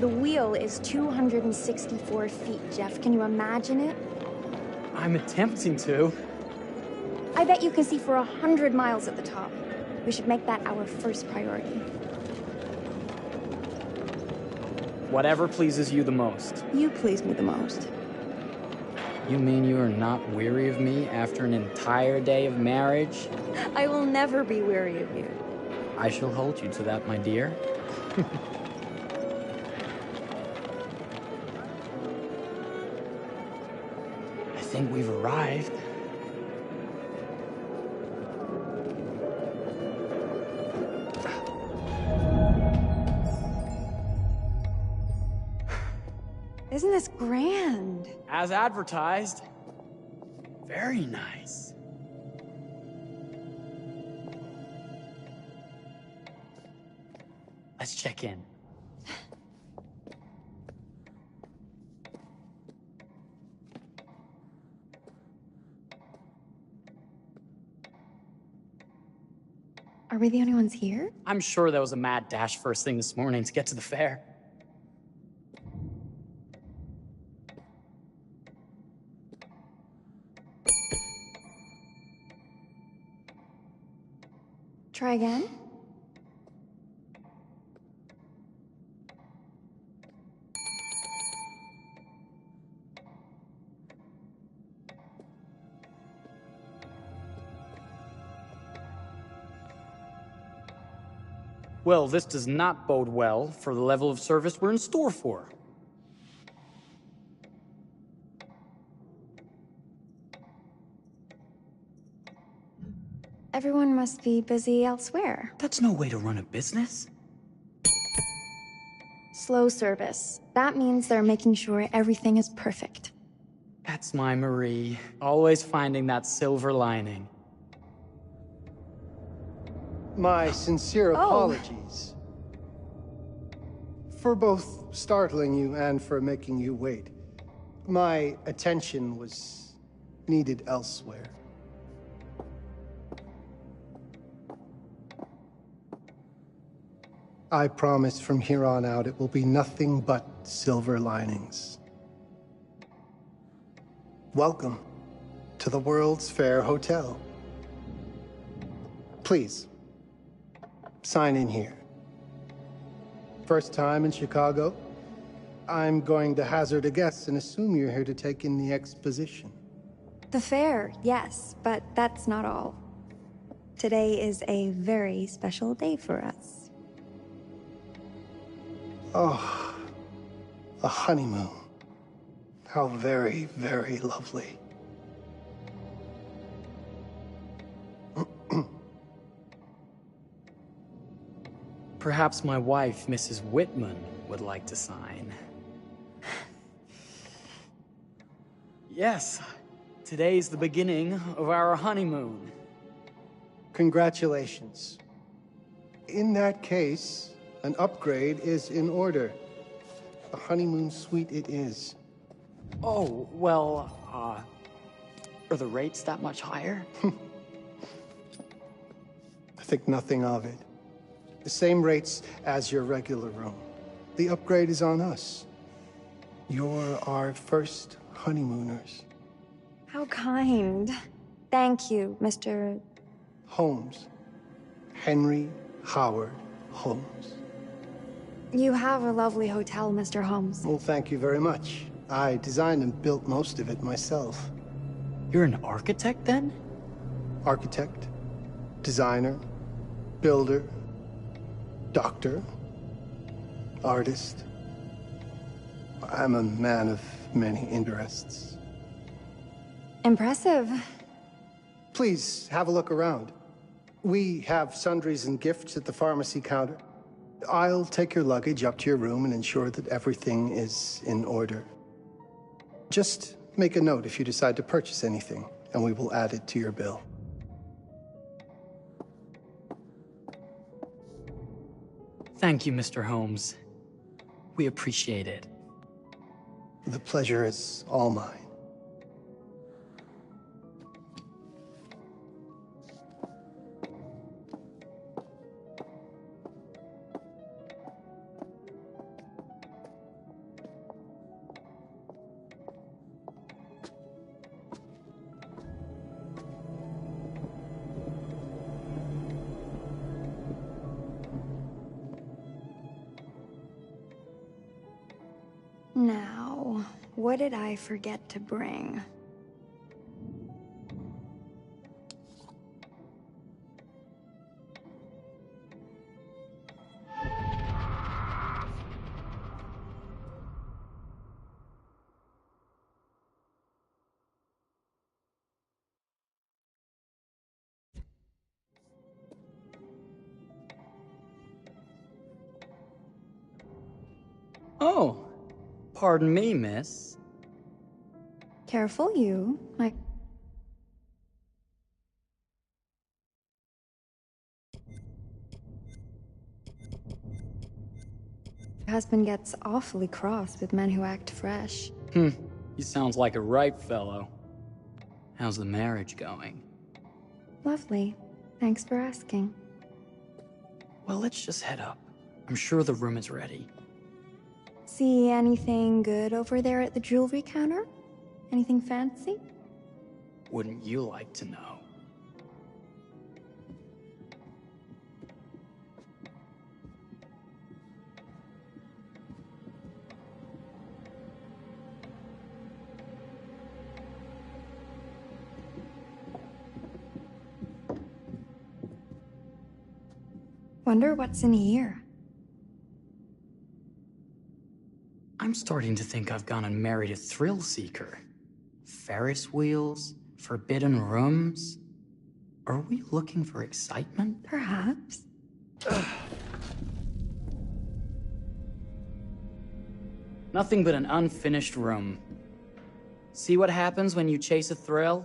The wheel is 264 feet, Jeff. Can you imagine it? I'm attempting to. I bet you can see for 100 miles at the top. We should make that our first priority. Whatever pleases you the most. You please me the most. You mean you are not weary of me after an entire day of marriage? I will never be weary of you. I shall hold you to that, my dear. I think we've arrived. Isn't this grand? As advertised. Very nice. Let's check in. Are we the only ones here? I'm sure that was a mad dash first thing this morning to get to the fair. Try again? Well, this does not bode well for the level of service we're in store for. Everyone must be busy elsewhere. That's no way to run a business. Slow service. That means they're making sure everything is perfect. That's my Marie, always finding that silver lining. My sincere apologies. For both startling you and for making you wait. My attention was needed elsewhere. I promise from here on out it will be nothing but silver linings. Welcome to the World's Fair Hotel. Please, sign in here. First time in Chicago? I'm going to hazard a guess and assume you're here to take in the exposition. The fair, yes, but that's not all. Today is a very special day for us. Oh, a honeymoon. How very, very lovely. Perhaps my wife, Mrs. Whitman, would like to sign. Yes, today's the beginning of our honeymoon. Congratulations. In that case, an upgrade is in order. A honeymoon suite it is. Oh, well, are the rates that much higher? I think nothing of it. The same rates as your regular room. The upgrade is on us. You're our first honeymooners. How kind. Thank you, Mr. Holmes. Henry Howard Holmes. You have a lovely hotel, Mr. Holmes. Well, thank you very much. I designed and built most of it myself. You're an architect, then? Architect, designer, builder, doctor, artist. I'm a man of many interests. Impressive. Please, have a look around. We have sundries and gifts at the pharmacy counter. I'll take your luggage up to your room and ensure that everything is in order. Just make a note if you decide to purchase anything, and we will add it to your bill. Thank you, Mr. Holmes. We appreciate it. The pleasure is all mine. Now, what did I forget to bring? Oh, pardon me, miss. Careful you. My husband gets awfully cross with men who act fresh. He sounds like a ripe fellow. How's the marriage going? Lovely. Thanks for asking. Well, let's just head up. I'm sure the room is ready. See anything good over there at the jewelry counter? Anything fancy? Wouldn't you like to know? Wonder what's in here. I'm starting to think I've gone and married a thrill seeker. Ferris wheels, forbidden rooms. Are we looking for excitement? Perhaps. Nothing but an unfinished room. See what happens when you chase a thrill?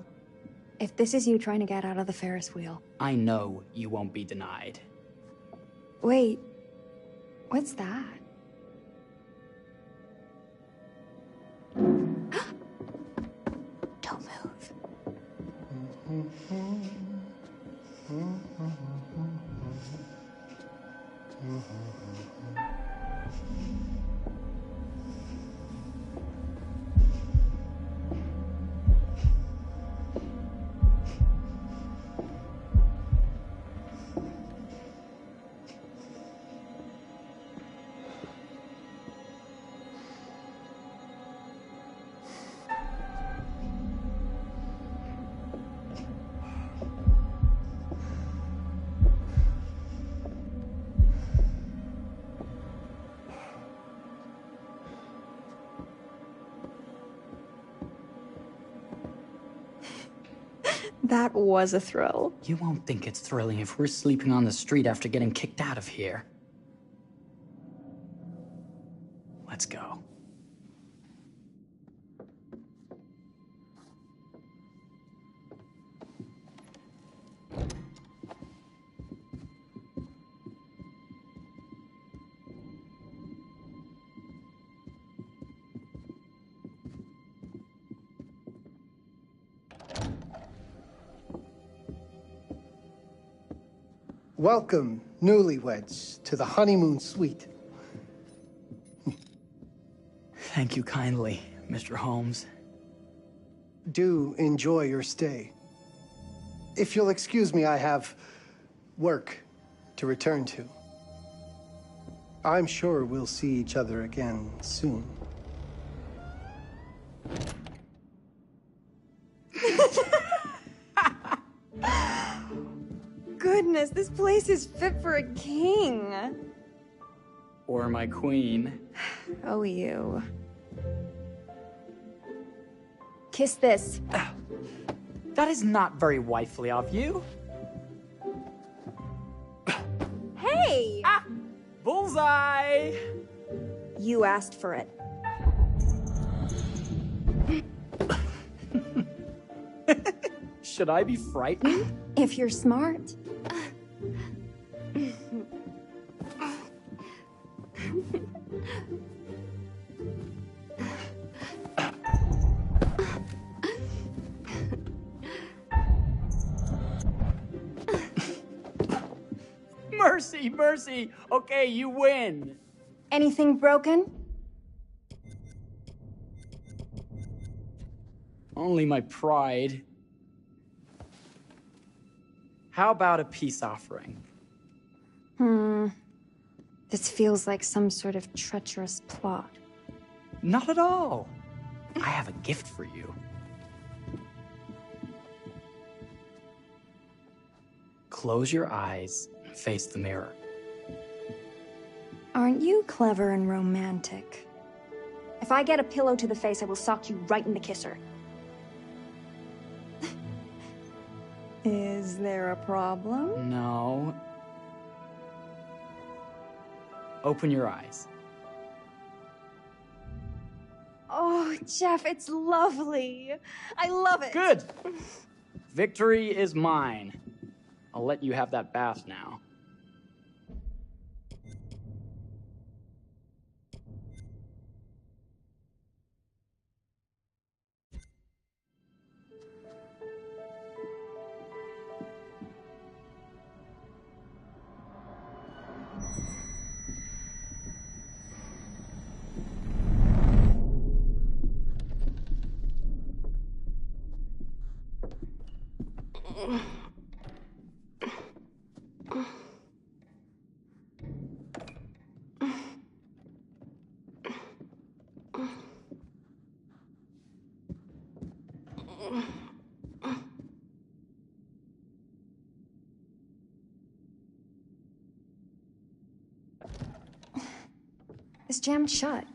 If this is you trying to get out of the Ferris wheel. I know you won't be denied. Wait, what's that? Don't move. That was a thrill. You won't think it's thrilling if we're sleeping on the street after getting kicked out of here. Let's go. Welcome, newlyweds, to the honeymoon suite. Thank you kindly, Mr. Holmes. Do enjoy your stay. If you'll excuse me, I have work to return to. I'm sure we'll see each other again soon. Goodness, this place is fit for a king. Or my queen. Oh, you. Kiss this. That is not very wifely of you. Hey! Ah! Bullseye! You asked for it. Should I be frightened? If you're smart. Mercy, mercy! Okay, you win! Anything broken? Only my pride. How about a peace offering? This feels like some sort of treacherous plot. Not at all. I have a gift for you. Close your eyes and face the mirror. Aren't you clever and romantic? If I get a pillow to the face, I will sock you right in the kisser. Is there a problem? No. Open your eyes. Oh, Jeff, it's lovely. I love it. Good. Victory is mine. I'll let you have that bath now. It's jammed shut.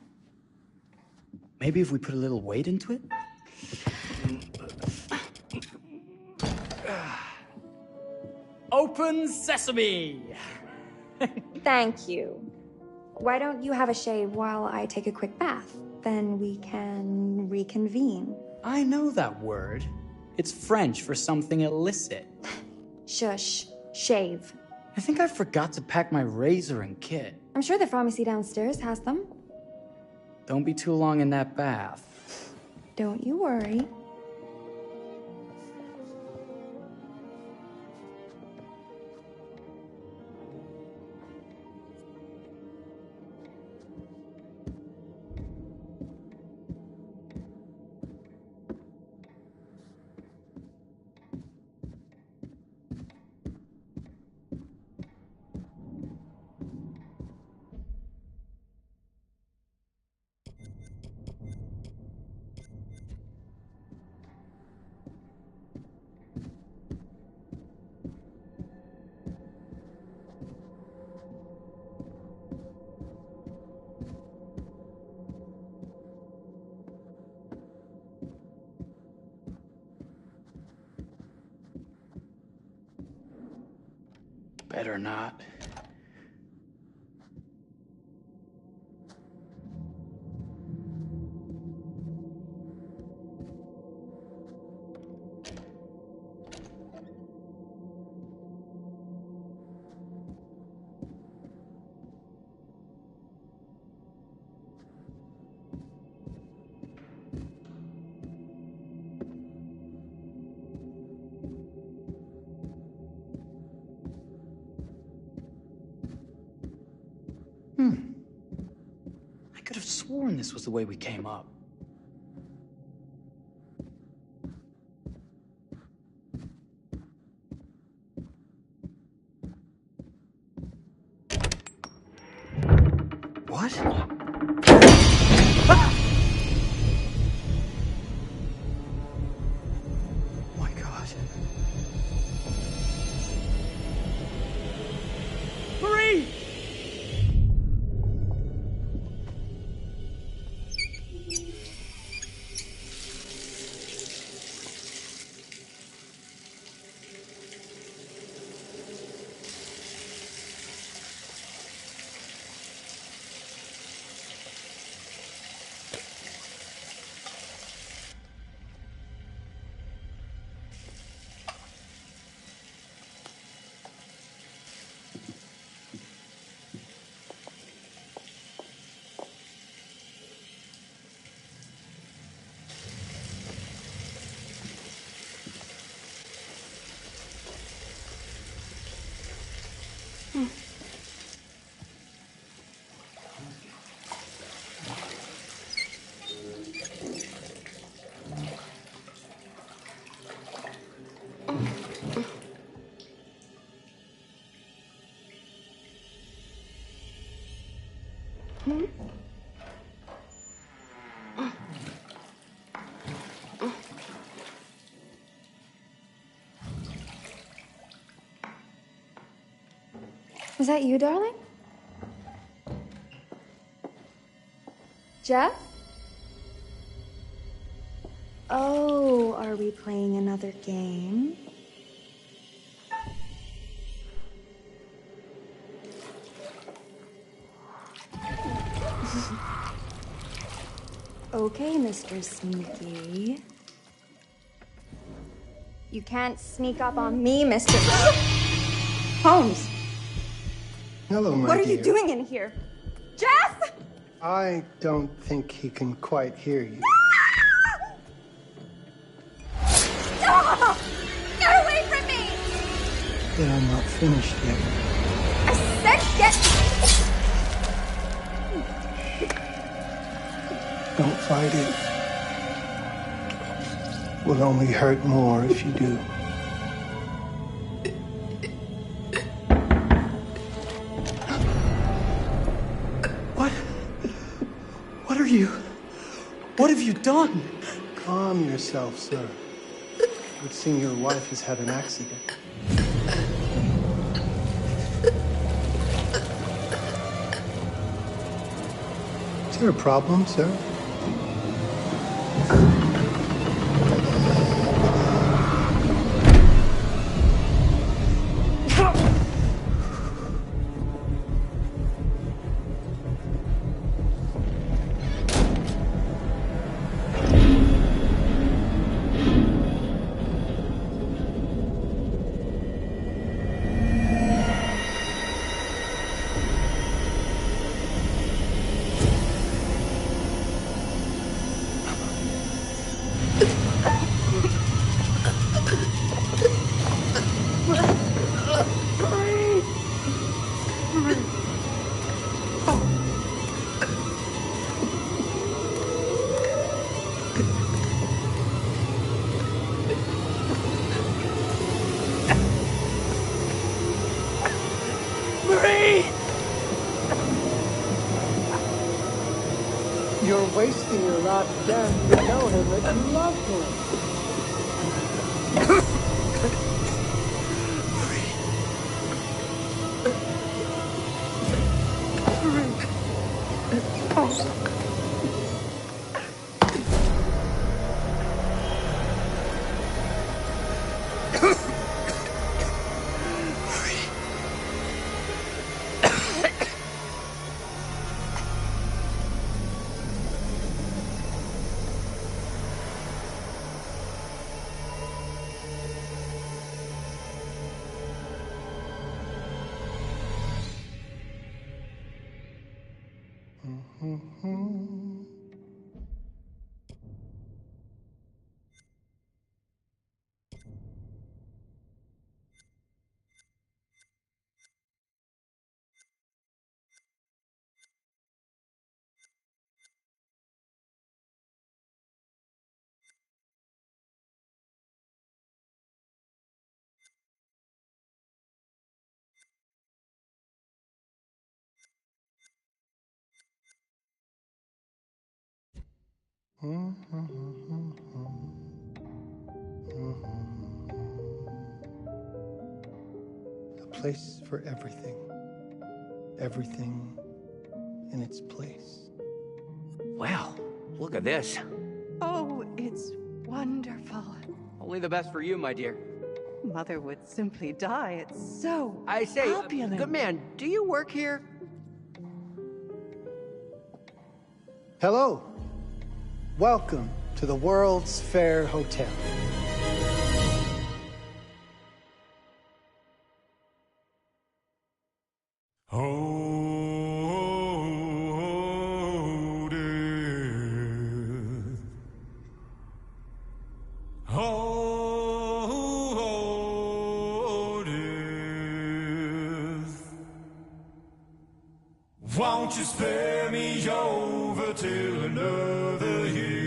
Maybe if we put a little weight into it? Open sesame! Thank you. Why don't you have a shave while I take a quick bath? Then we can reconvene. I know that word. It's French for something illicit. Shush. Shave. I think I forgot to pack my razor and kit. I'm sure the pharmacy downstairs has them. Don't be too long in that bath. Don't you worry. Better not. I could have sworn this was the way we came up. What? Ah! My God. Marie! Is that you, darling? Jeff? Oh, are we playing another game? Okay, Mr. Sneaky. You can't sneak up on me, Mr. Holmes. Hello, my What are dear. you doing in here? Jeff! I don't think he can quite hear you. Ah! Get away from me! But I'm not finished yet. I said get... Don't fight it. Will only hurt more if you do. What are you? What have you done? Calm yourself, sir. It would seem your wife has had an accident. Is there a problem, sir? You're wasting your last chance to tell him that you love him. A place for everything. Everything in its place. Wow, look at this. Oh, it's wonderful. Only the best for you, my dear. Mother would simply die. It's so I say, opulent. good man, do you work here? Hello. Welcome to the World's Fair Hotel. Oh, dear. Oh, dear. Won't you spare me over till another year?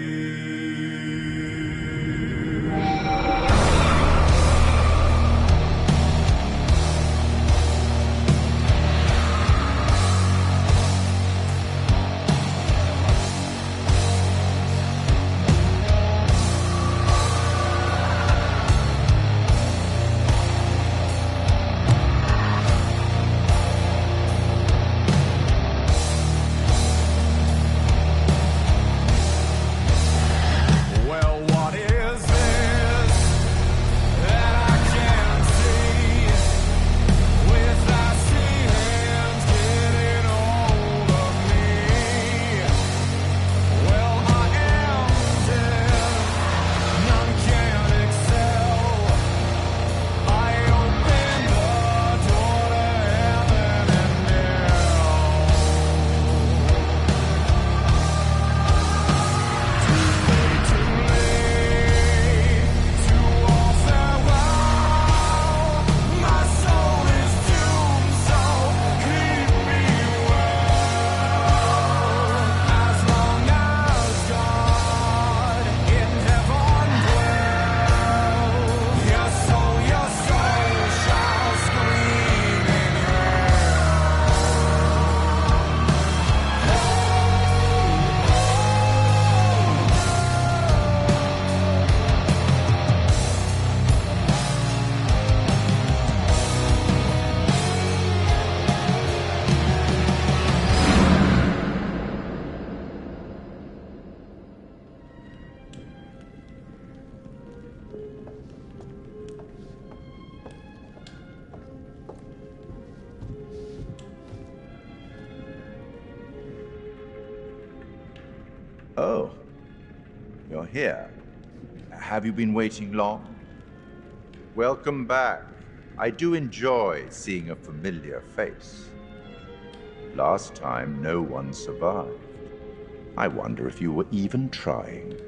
Oh, you're here. Have you been waiting long? Welcome back. I do enjoy seeing a familiar face. Last time, no one survived. I wonder if you were even trying.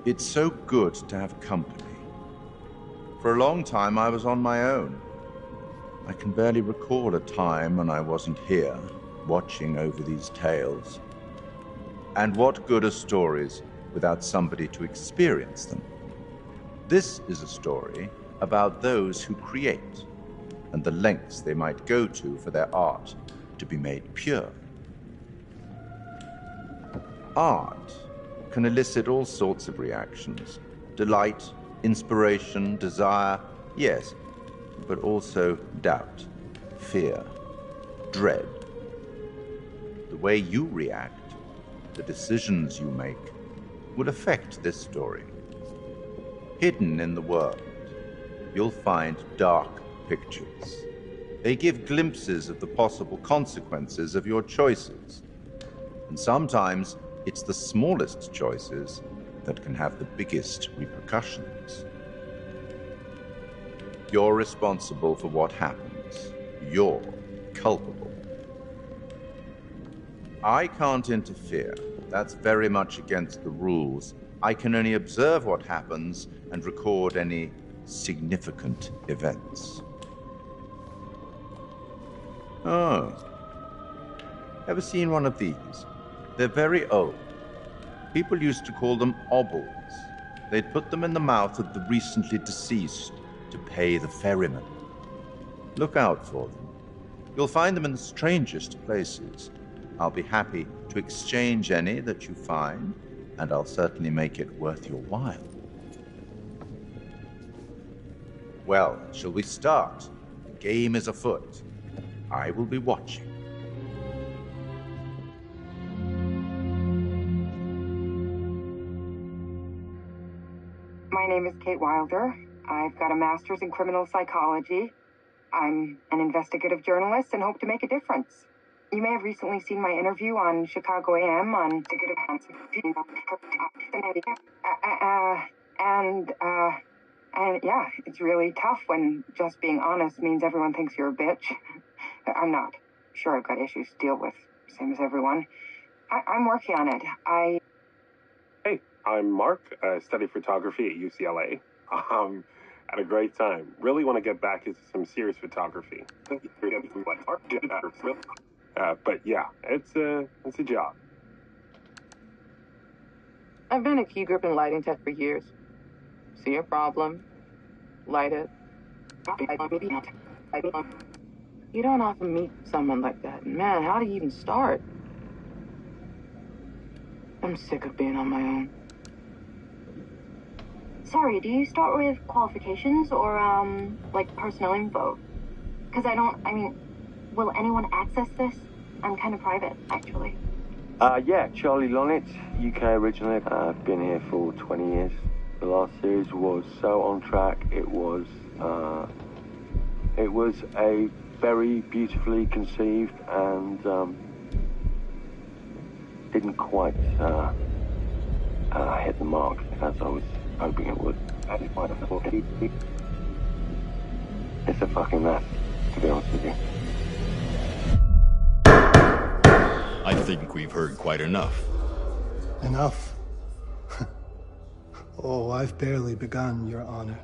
It's so good to have company. For a long time, I was on my own. I can barely recall a time when I wasn't here, watching over these tales. And what good are stories without somebody to experience them? This is a story about those who create, and the lengths they might go to for their art to be made pure. Art can elicit all sorts of reactions. Delight, inspiration, desire, yes, but also doubt, fear, dread. The way you react, the decisions you make, will affect this story. Hidden in the world, you'll find dark pictures. They give glimpses of the possible consequences of your choices. And sometimes it's the smallest choices that can have the biggest repercussions. You're responsible for what happens. You're culpable. I can't interfere. That's very much against the rules. I can only observe what happens and record any significant events. Oh. Ever seen one of these? They're very old. People used to call them obols. They'd put them in the mouth of the recently deceased to pay the ferryman. Look out for them. You'll find them in the strangest places. I'll be happy to exchange any that you find, and I'll certainly make it worth your while. Well, shall we start? The game is afoot. I will be watching. My name is Kate Wilder. I've got a master's in criminal psychology. I'm an investigative journalist and hope to make a difference. You may have recently seen my interview on Chicago AM on and yeah, it's really tough when just being honest means everyone thinks you're a bitch. I'm not. Sure, I've got issues to deal with, same as everyone. I'm working on it. Hey, I'm Mark. I study photography at UCLA. Had a great time. Really want to get back into some serious photography. But yeah, it's a job. I've been a key grip and lighting tech for years. See a problem, light it. You don't often meet someone like that. Man, how do you even start? I'm sick of being on my own. Sorry, do you start with qualifications or, like personnel info? Because will anyone access this? I'm kind of private, actually. Yeah, Charlie Lonitz, UK originally. I've been here for 20 years. The last series was so on track. It was a very beautifully conceived and didn't quite hit the mark as I was hoping it would. It's a fucking mess, to be honest with you. I think we've heard quite enough. Enough? Oh, I've barely begun, Your Honor.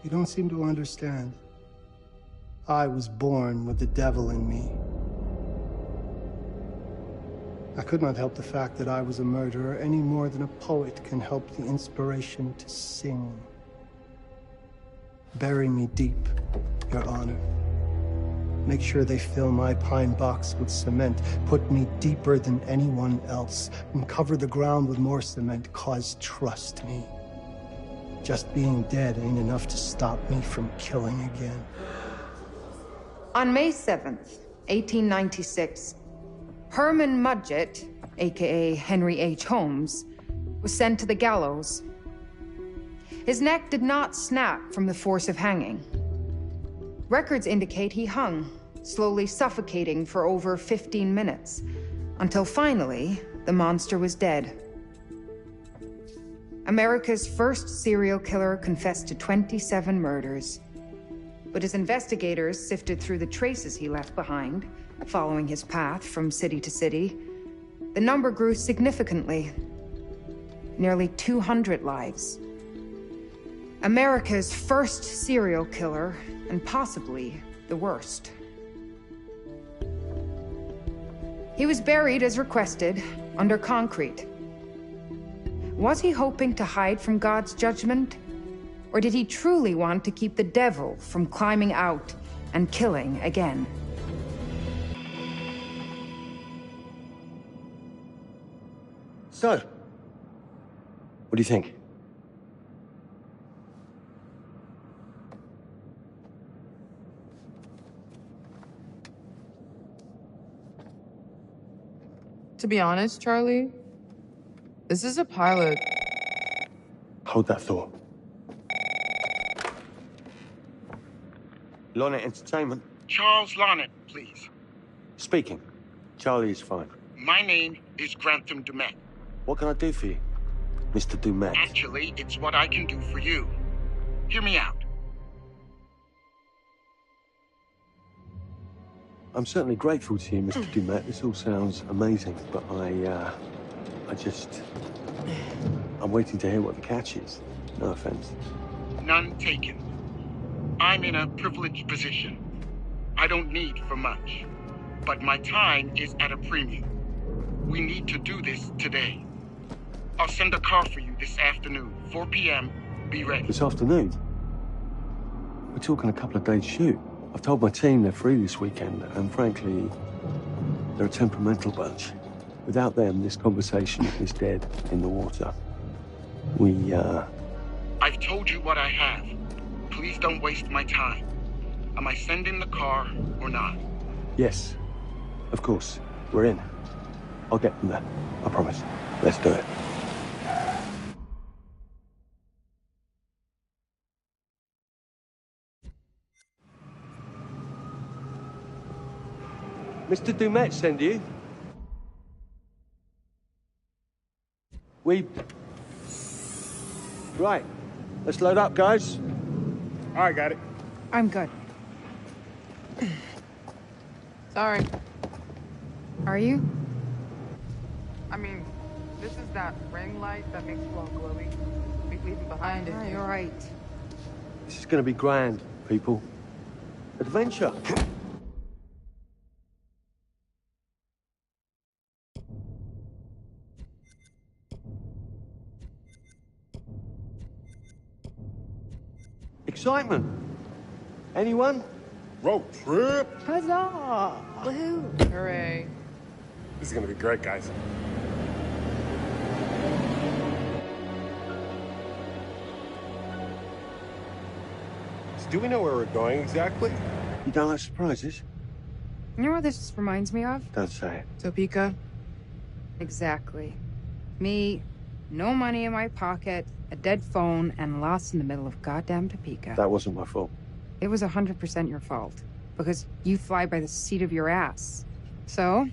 You don't seem to understand. I was born with the devil in me. I could not help the fact that I was a murderer any more than a poet can help the inspiration to sing. Bury me deep, Your Honor. Make sure they fill my pine box with cement. Put me deeper than anyone else. And cover the ground with more cement, 'cause trust me, just being dead ain't enough to stop me from killing again. On May 7th, 1896, Herman Mudgett, aka Henry H. Holmes, was sent to the gallows. His neck did not snap from the force of hanging. Records indicate he hung, slowly suffocating for over 15 minutes, until finally, the monster was dead. America's first serial killer confessed to 27 murders. But as investigators sifted through the traces he left behind, following his path from city to city, the number grew significantly. Nearly 200 lives. America's first serial killer, and possibly the worst. He was buried as requested, under concrete. Was he hoping to hide from God's judgment? Or did he truly want to keep the devil from climbing out and killing again? So, what do you think? To be honest, Charlie, this is a pilot. Hold that thought. Lonnet Entertainment. Charles Lonnet, please. Speaking. Charlie is fine. My name is Grantham Dumet. What can I do for you, Mr. Dumet? Actually, it's what I can do for you. Hear me out. I'm certainly grateful to you, Mr. Dumet. This all sounds amazing, but I'm waiting to hear what the catch is. No offense. None taken. I'm in a privileged position. I don't need for much, but my time is at a premium. We need to do this today. I'll send a car for you this afternoon, 4 p.m. Be ready. This afternoon? We're talking a couple of days shoot. I've told my team they're free this weekend, and frankly, they're a temperamental bunch. Without them, this conversation is dead in the water. I've told you what I have. Please don't waste my time. Am I sending the car or not? Yes, of course. We're in. I'll get them there. I promise. Let's do it. Mr. Dumet send you? Right. Let's load up, guys. All right, got it. I'm good. Sorry. Are you? I mean, this is that ring light that makes you all glowy. We leave it behind it. You're right. This is gonna be grand, people. Adventure. Excitement. Anyone? Road trip. Huzzah! Woohoo! Hooray. This is gonna be great, guys. So do we know where we're going exactly? You don't like surprises? You know what this reminds me of? Don't say it. Topeka? Exactly. Me, no money in my pocket, a dead phone, and lost in the middle of goddamn Topeka. That wasn't my fault. It was 100% your fault. Because you fly by the seat of your ass. So,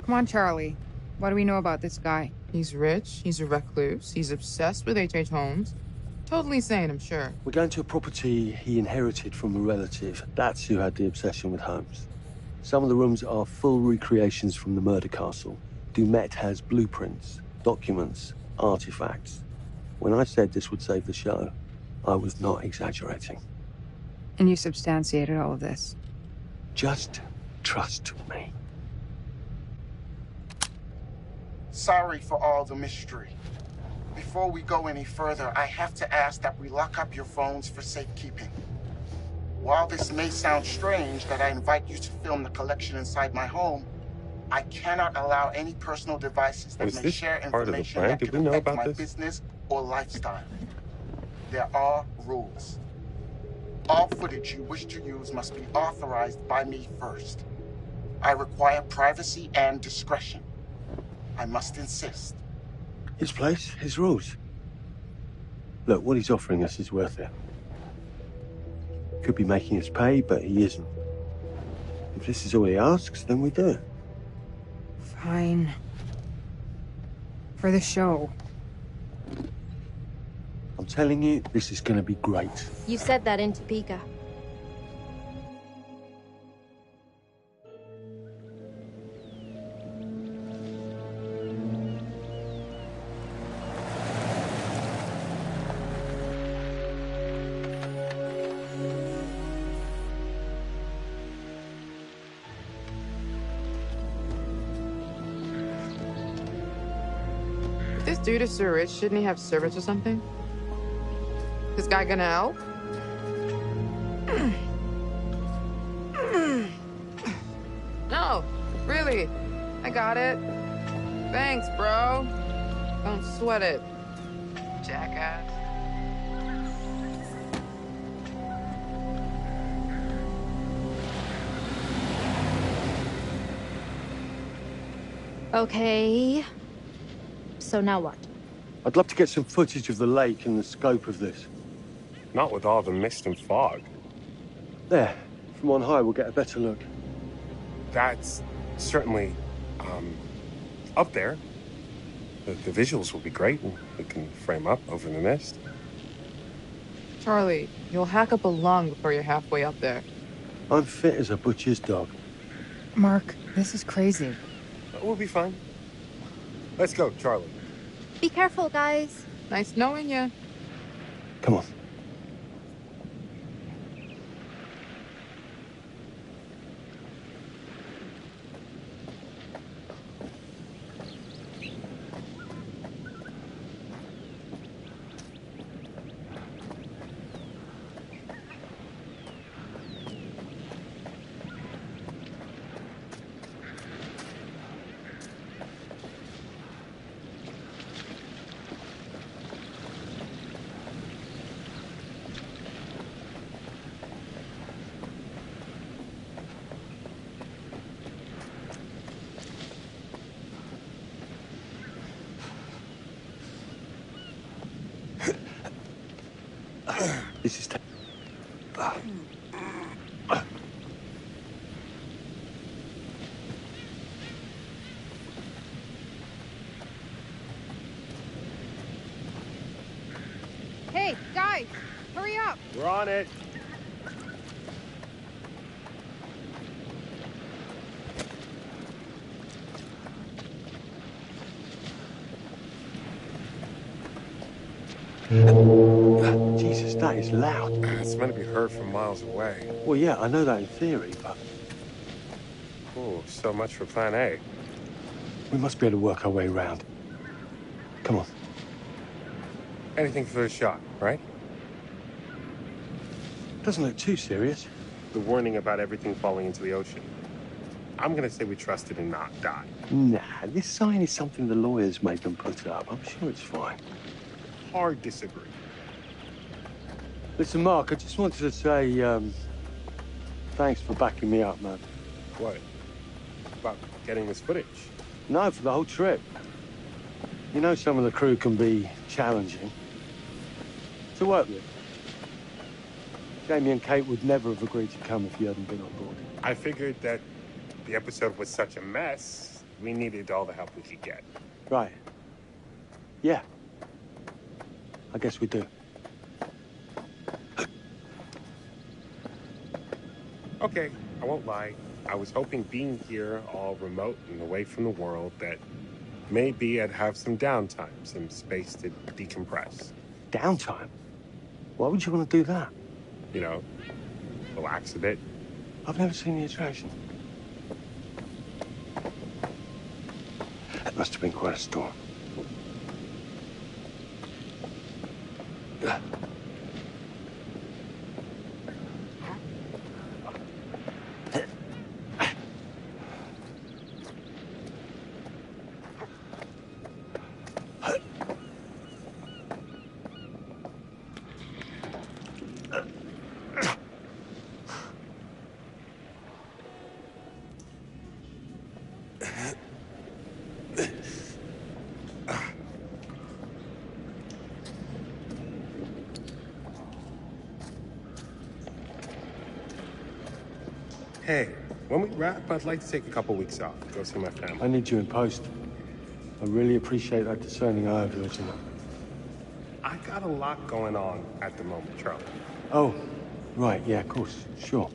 come on, Charlie. What do we know about this guy? He's rich, he's a recluse, he's obsessed with H.H. Holmes. Totally sane, I'm sure. We're going to a property he inherited from a relative. That's who had the obsession with Holmes. Some of the rooms are full recreations from the murder castle. Dumet has blueprints, documents, artifacts. When I said this would save the show, I was not exaggerating. And you substantiated all of this? Just trust me. Sorry for all the mystery. Before we go any further, I have to ask that we lock up your phones for safekeeping. While this may sound strange that I invite you to film the collection inside my home, I cannot allow any personal devices that may share information that could affect my business or lifestyle. There are rules. All footage you wish to use must be authorized by me first. I require privacy and discretion. I must insist. His place, his rules. Look, what he's offering us is worth it. Could be making us pay, but he isn't. If this is all he asks, then we do it. Fine. For the show. I'm telling you, this is gonna be great. You said that in Topeka. If this dude is so rich, shouldn't he have servants or something? This guy gonna help? No, really. I got it. Thanks, bro. Don't sweat it, jackass. Okay. So now what? I'd love to get some footage of the lake and the scope of this. Not with all the mist and fog. There. From on high, we'll get a better look. That's certainly, up there. The visuals will be great, and we can frame up over the mist. Charlie, you'll hack up a lung before you're halfway up there. I'm fit as a butcher's dog. Mark, this is crazy. We'll be fine. Let's go, Charlie. Be careful, guys. Nice knowing you. Come on. This is... Hey, guys, hurry up. We're on it. Jesus, that is loud. It's meant to be heard from miles away. Well, yeah, I know that in theory, but... Oh, so much for plan A. we must be able to work our way around. Come on. Anything for the shot, right? Doesn't look too serious. The warning about everything falling into the ocean. I'm gonna say we trust it and not die. Nah, this sign is something the lawyers made them put up. I'm sure it's fine. Hard disagree. Listen, Mark, I just wanted to say, thanks for backing me up, man. What? About getting this footage? No, for the whole trip. You know some of the crew can be challenging to work with. Jamie and Kate would never have agreed to come if you hadn't been on board. I figured that the episode was such a mess, we needed all the help we could get. Right. Yeah. I guess we do. Okay, I won't lie. I was hoping being here, all remote and away from the world, that maybe I'd have some downtime, some space to decompress. Downtime? Why would you want to do that? You know, relax a bit. I've never seen the attraction. That must have been quite a storm. Hey, when we wrap, I'd like to take a couple weeks off, go see my family. I need you in post. I really appreciate that discerning eye of yours, you know. I got a lot going on at the moment, Charlie. Oh, right, yeah, of course, sure.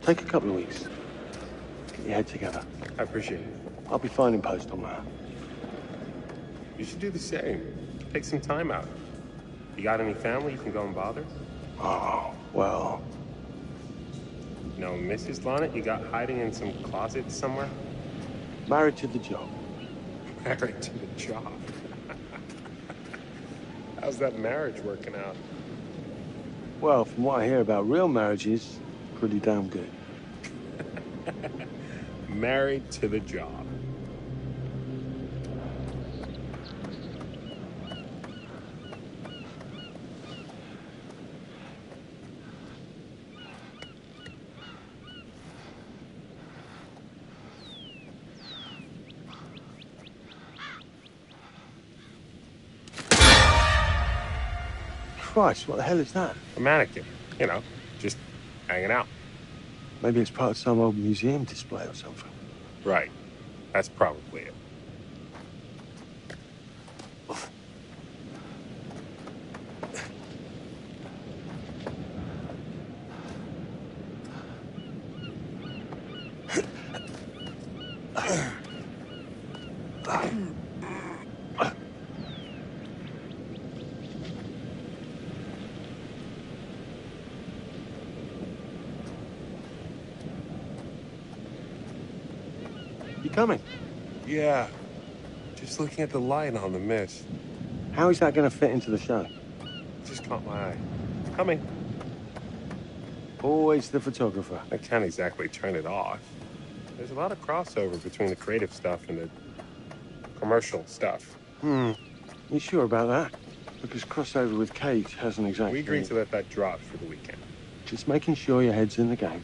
Take a couple of weeks. Get your head together. I appreciate it. I'll be fine in post on that. You should do the same. Take some time out. You got any family you can go and bother? Oh, well... No, Mrs. Lonnet, you got hiding in some closet somewhere? Married to the job. Married to the job? How's that marriage working out? Well, from what I hear about real marriages, pretty damn good. Married to the job. Christ, what the hell is that? A mannequin. You know, just hanging out. Maybe it's part of some old museum display or something. Right. That's probably it. Coming? Yeah. Just looking at the light on the mist. How is that going to fit into the show? Just caught my eye. Coming. Always the photographer. I can't exactly turn it off. There's a lot of crossover between the creative stuff and the commercial stuff. You sure about that? Because crossover with Kate hasn't exactly... We agreed to let that drop for the weekend. Just making sure your head's in the game.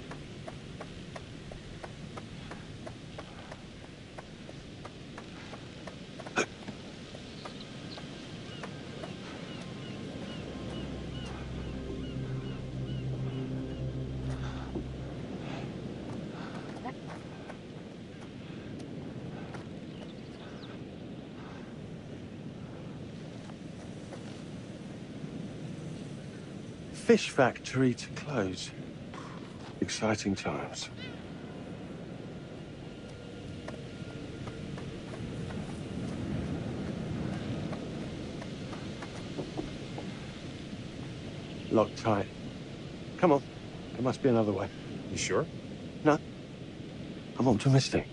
Fish factory to close. Exciting times. Locked tight. Come on. There must be another way. You sure? No. I'm optimistic.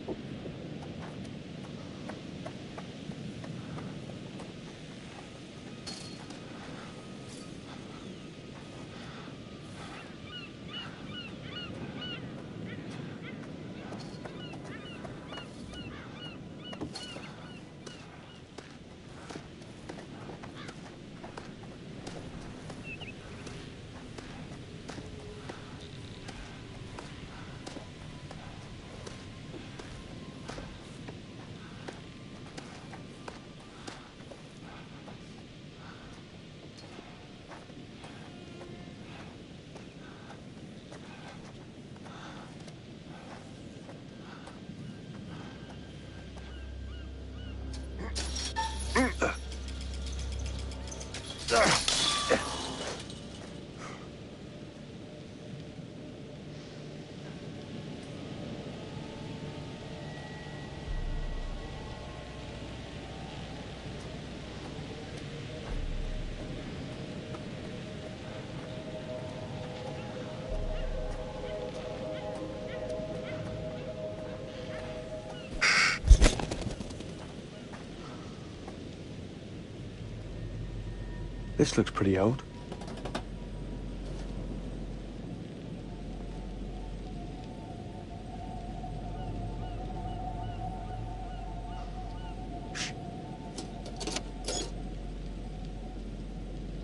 This looks pretty old.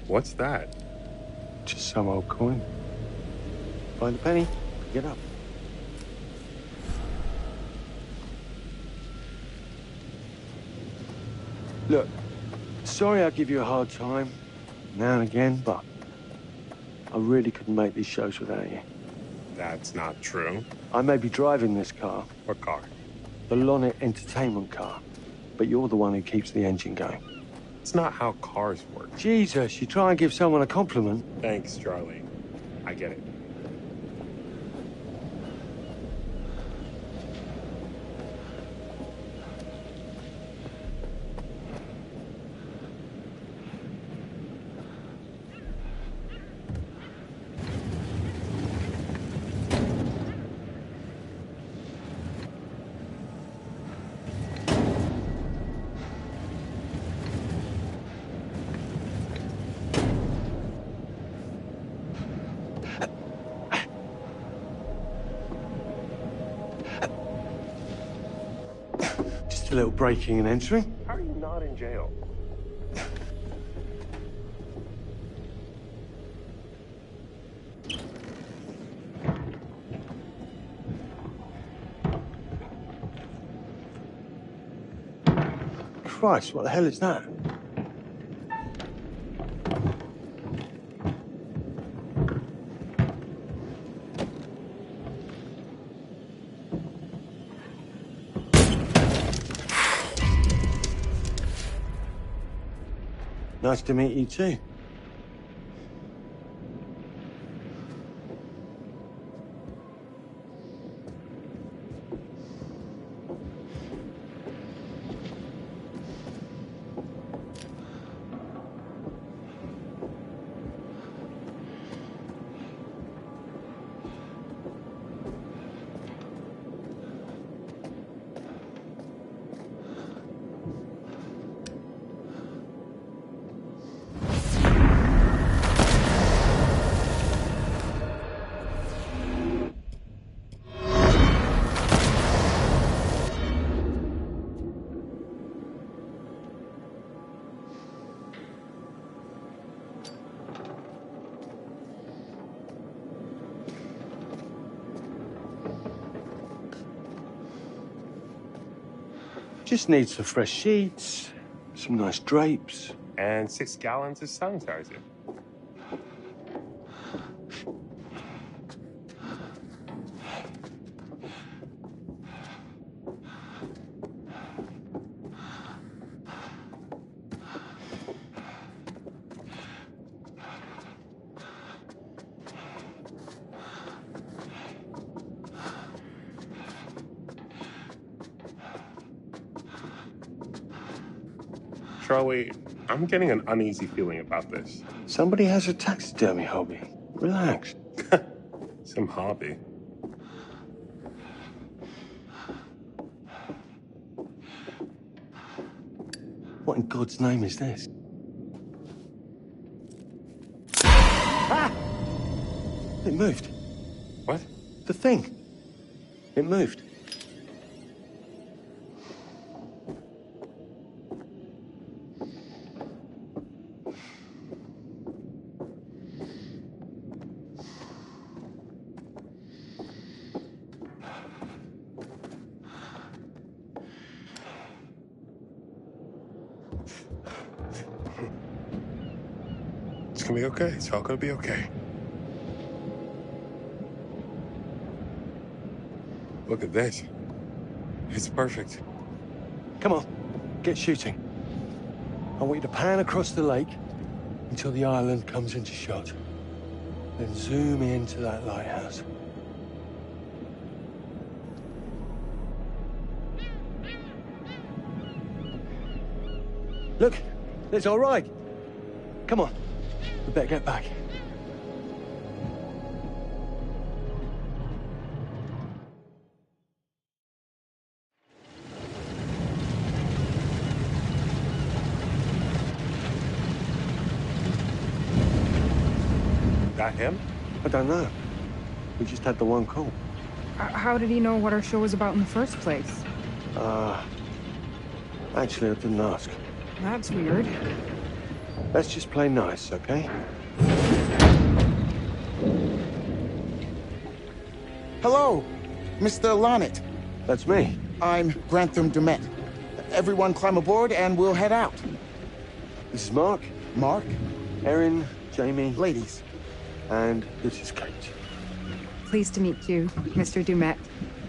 What's that? Just some old coin. Find a penny, pick it up. Look, sorry I give you a hard time now and again, but I really couldn't make these shows without you. That's not true. I may be driving this car. What car? The Lonnet entertainment car. But you're the one who keeps the engine going. It's not how cars work. Jesus, you try and give someone a compliment. Thanks, Charlie. I get it. Just a little breaking and entering. How are you not in jail? Christ, what the hell is that? Nice to meet you too. Just need some fresh sheets, some nice drapes. And 6 gallons of sanitizer. Charlie, I'm getting an uneasy feeling about this. Somebody has a taxidermy hobby. Relax. Some hobby. What in God's name is this? Ah! It moved. What? The thing. It moved. It's gonna be okay. It's all gonna be okay. Look at this. It's perfect. Come on, get shooting. I want you to pan across the lake until the island comes into shot. Then zoom into that lighthouse. Look, it's all right. Come on, we better get back. That him? I don't know. We just had the one call. How did he know what our show was about in the first place? Actually, I didn't ask. That's weird. Let's just play nice, okay? Hello, Mr. Lonnet. That's me. I'm Grantham Demet. Everyone climb aboard and we'll head out. This is Mark. Mark? Erin, Jamie. Ladies. And this is Kate. Pleased to meet you, Mr. Dumet.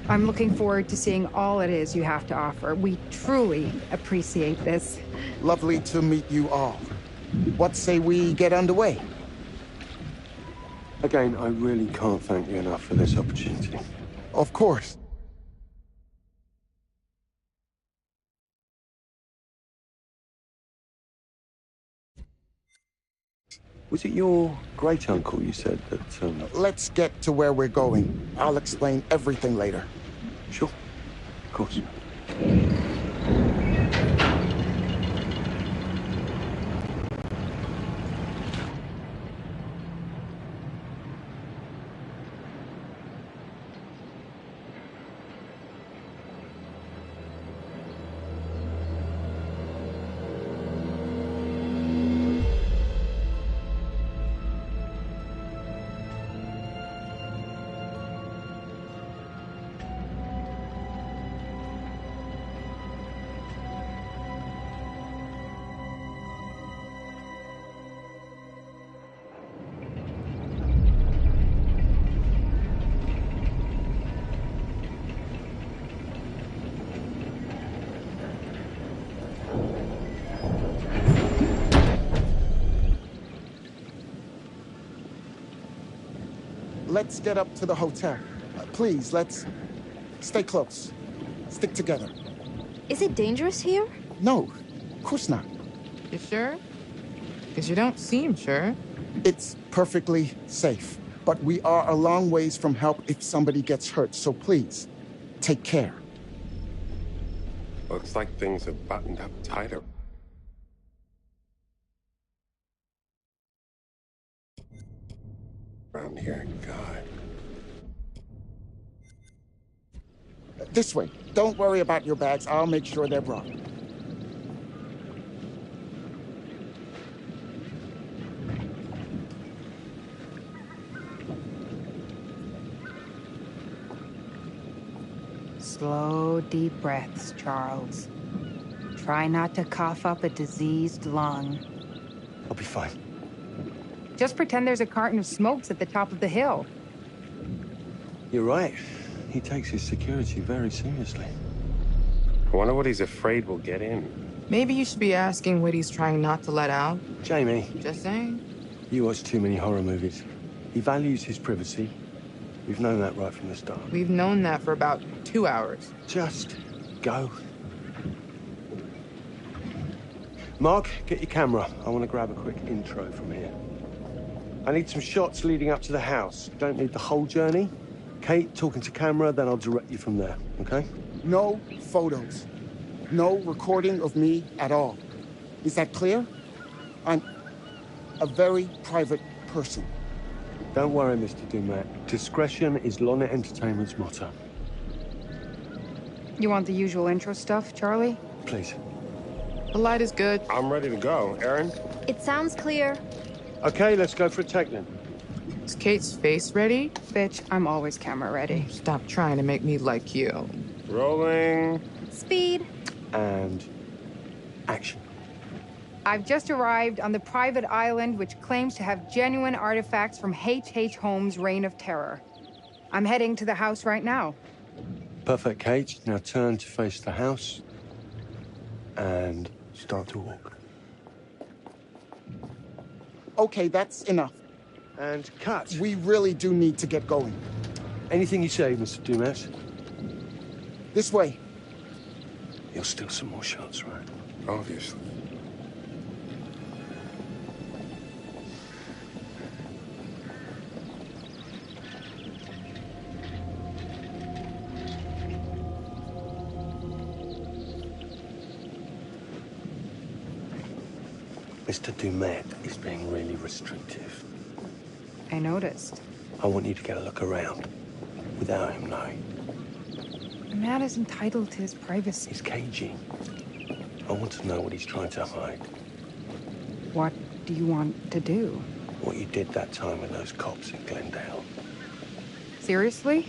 I'm looking forward to seeing all it is you have to offer. We truly appreciate this. Lovely to meet you all. What say we get underway? Again, I really can't thank you enough for this opportunity. Of course. Was it your great-uncle you said that, Let's get to where we're going. I'll explain everything later. Sure. Of course. Let's get up to the hotel. Please, let's stay close. Stick together. Is it dangerous here? No, of course not. You sure? Because you don't seem sure. It's perfectly safe. But we are a long ways from help if somebody gets hurt, so please, take care. Looks like things are buttoned up tighter. Around here, God. This way. Don't worry about your bags. I'll make sure they're brought. Slow, deep breaths, Charles. Try not to cough up a diseased lung. I'll be fine. Just pretend there's a carton of smokes at the top of the hill. You're right. He takes his security very seriously. I wonder what he's afraid will get in. Maybe you should be asking what he's trying not to let out. Jamie. Just saying. You watch too many horror movies. He values his privacy. We've known that right from the start. We've known that for about 2 hours. Just go. Mark, get your camera. I want to grab a quick intro from here. I need some shots leading up to the house. Don't need the whole journey. Kate, talking to camera, then I'll direct you from there, okay? No photos. No recording of me at all. Is that clear? I'm a very private person. Don't worry, Mr. Dumet. Discretion is Lonnet Entertainment's motto. You want the usual intro stuff, Charlie? Please. The light is good. I'm ready to go. Aaron? It sounds clear. Okay, let's go for a take then. Is Kate's face ready? Bitch, I'm always camera ready. Stop trying to make me like you. Rolling. Speed. And action. I've just arrived on the private island which claims to have genuine artifacts from H.H. Holmes' Reign of Terror. I'm heading to the house right now. Perfect, Kate. Now turn to face the house and start to walk. Okay, that's enough. And cut. We really do need to get going. Anything you say, Mr. Dumas. This way. You'll steal some more shots, right? Obviously. Mr. Dumet is being really restrictive. I noticed. I want you to get a look around without him knowing. The man is entitled to his privacy. He's cagey. I want to know what he's trying to hide. What do you want to do? What you did that time with those cops in Glendale. Seriously?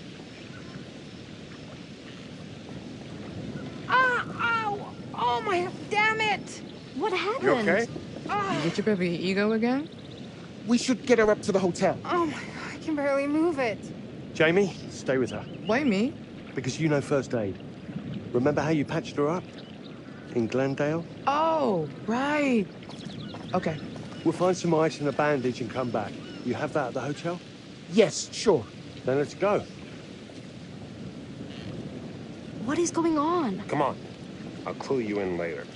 Ow! Oh my, damn it! What happened? You okay? You get your baby ego again? We should get her up to the hotel. Oh my God, I can barely move it. Jamie, stay with her. Why me? Because you know first aid. Remember how you patched her up? In Glendale? Oh, right. Okay. We'll find some ice and a bandage and come back. You have that at the hotel? Yes, sure. Then let's go. What is going on? Come on. I'll clue you in later.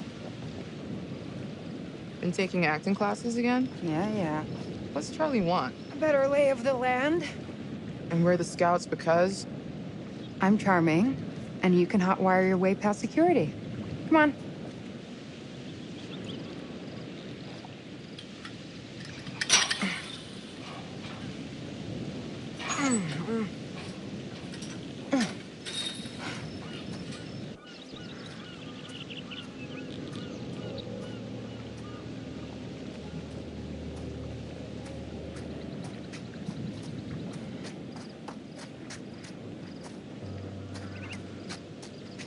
Been taking acting classes again? Yeah. What's Charlie want? A better lay of the land. And we're the scouts because? I'm charming, and you can hotwire your way past security. Come on.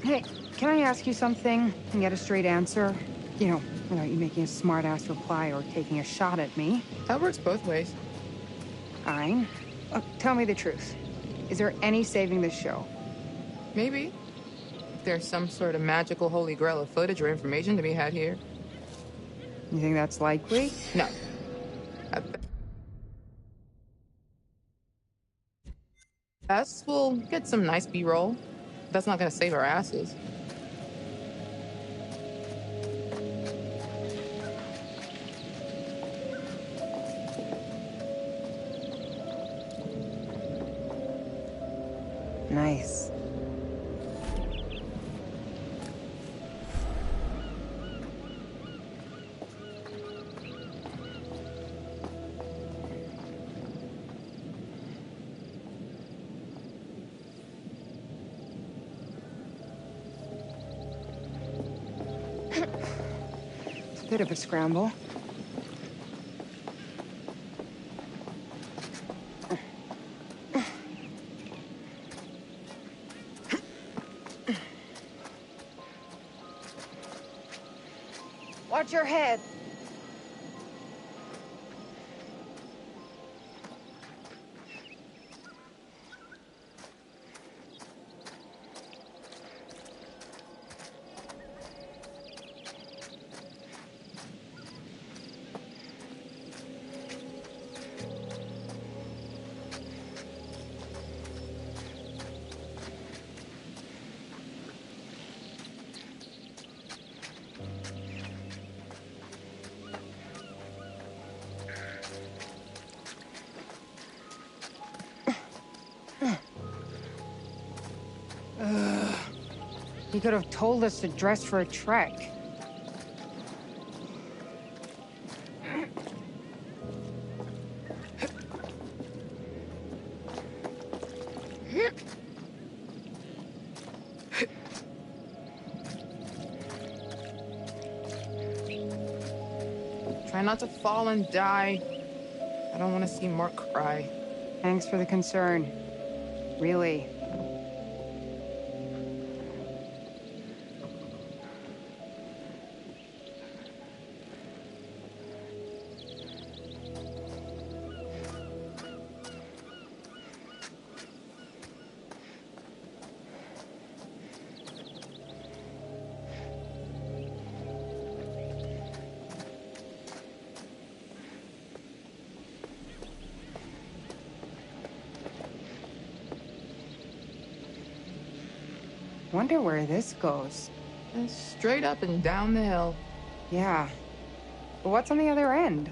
Hey, can I ask you something and get a straight answer? You know, without you making a smart-ass reply or taking a shot at me. That works both ways. Fine. Tell me the truth. Is there any saving this show? Maybe. If there's some sort of magical holy grail of footage or information to be had here. You think that's likely? No. Us, we'll get some nice B-roll. That's not gonna save our asses. Nice. It's a bit of a scramble. Watch your head. You could have told us to dress for a trek. Try not to fall and die. I don't want to see Mark cry. Thanks for the concern. Really. Wonder where this goes. Straight up and down the hill. Yeah. But what's on the other end?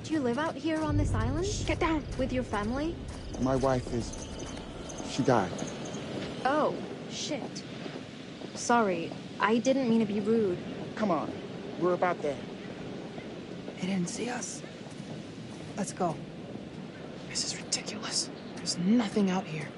Do you live out here on this island? Get down! With your family? My wife is... she died. Oh, shit. Sorry, I didn't mean to be rude. Come on, we're about there. They didn't see us. Let's go. This is ridiculous. There's nothing out here.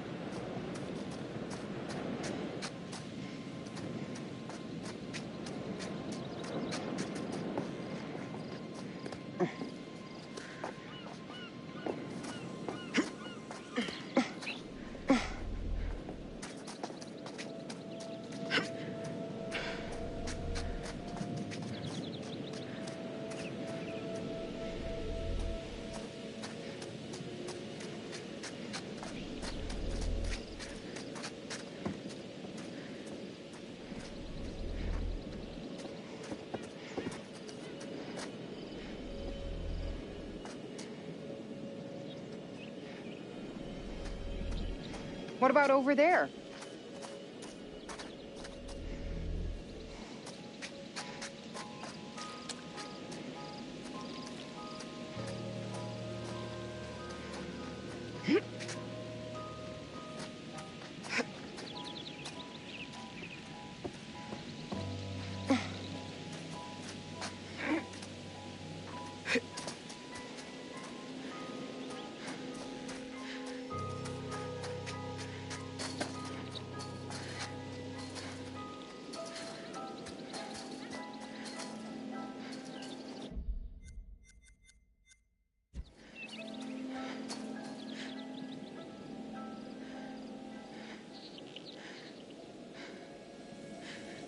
What about over there?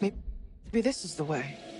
Maybe this is the way.